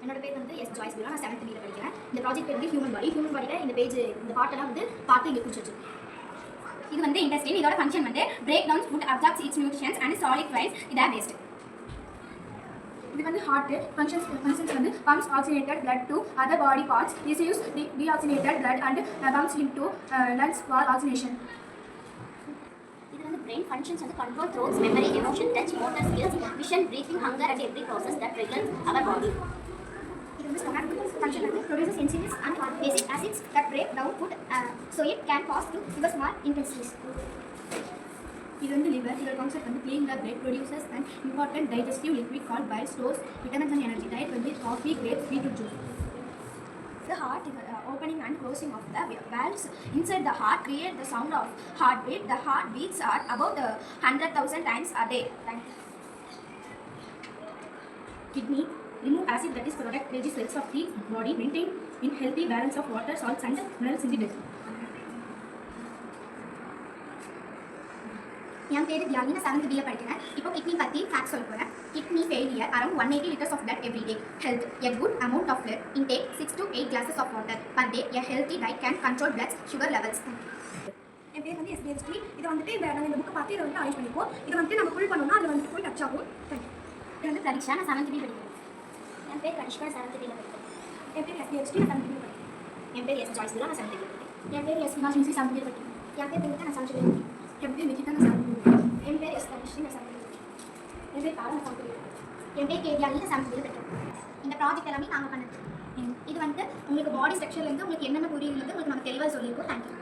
என்னோட பேர் வந்து எஸ் ஜாய்ஸ் பிலா. நான் 7th B படிக்கிறேன். இந்த ப்ராஜெக்ட் வந்து ஹியூமன் பாடியில் இந்த பேஜ் இந்த பார்ட்டெல்லாம் வந்து பார்த்து இங்கே குறிச்சு வச்சிருக்கேன். இது வந்து இன்டெஸ்டைன். இதோட ஃபங்க்ஷன் வந்து break down food, absorbs its nutritions and solid wise இதான் வேஸ்ட். இது வந்து ஹார்ட். ஃபங்க்ஷன்ஸ் வந்து pumps oxygenated blood to other body parts, receives deoxygenated blood and pumps into lungs for oxygenation. இது வந்து brain functions வந்து control thoughts, memory, emotion, touch, motor skills, vision, breathing, hunger and every process that regulates our body. இது வந்து stomach function வந்து produces enzymes and basic acids that break down food so it can pass through the small intestines. இது வந்து liver. இதோட concept வந்து clean the blood, produces an important digestive liquid called bile, stores vitamins and energy. Diet வந்து coffee, grapes, beetroot juice. The heart is opening and closing of the valves inside the heart create the sound of heartbeat. The heart beats are about 100,000 times a day. Kidney remove acid that is protect the cells of the body, maintain in healthy balance of water, salts and minerals in the diet. என் பேர் தியானி. நான் 7th B படிக்கிறேன். இப்போ kidney பற்றி fact சொல்ல போகிறேன். Kidney failure around 180 liters of blood every day. Health a good amount of blood intake 6 to 8 glasses of water per day. A healthy diet can control blood sugar levels. என் பேர் வந்து SBST. இதை வந்துட்டு நாங்கள் இந்த புக்கை பார்த்து இதை வந்து அரேஞ்ச் பண்ணிப்போம். இதை வந்துட்டு நம்ம ஃபுல் பண்ணோம்னா அதில் வந்துட்டு போய் டச் ஆகும். தேங்க்யூ. இது வந்து பரீட்சா. நான் 7th B படிக்கிறேன். என் பேர் கனிஷ்கா. 7th B படிக்கிறேன். என் பேர் SBST. நான் 7th B படிக்கிறேன். என் பேர் எஸ் ஜாய்ஸ் பிலா. நான் 7th B படிக்கிறேன். என் பேர் எஸ் சுபாஷினி. 7th B படிக்கிறேன். என் பேர் பிரிட்டா. நான் 7th B படிக்கிறேன். என் பேர் நிகிதா. நான் 7th B படிக்கிறேன். என் பேர் எஸ் தனுஷி. நான் 7th B படிக்கிறேன். என் பேர் காரா. நான் 7th B படிக்கிறேன். என் பேர் கேதியானி. நான் 7th B படிக்கிறேன். இந்த ப்ராஜெக்ட் எல்லாமே நாங்கள் பண்ணது. இது வந்துட்டு உங்களுக்கு பாடி ஸ்ட்ரக்சர்லேருந்து உங்களுக்கு என்னென்ன புரியுதுன்னு உங்களுக்கு நாங்கள் தெளிவாக சொல்லியிருக்கோம். தேங்க்யூ.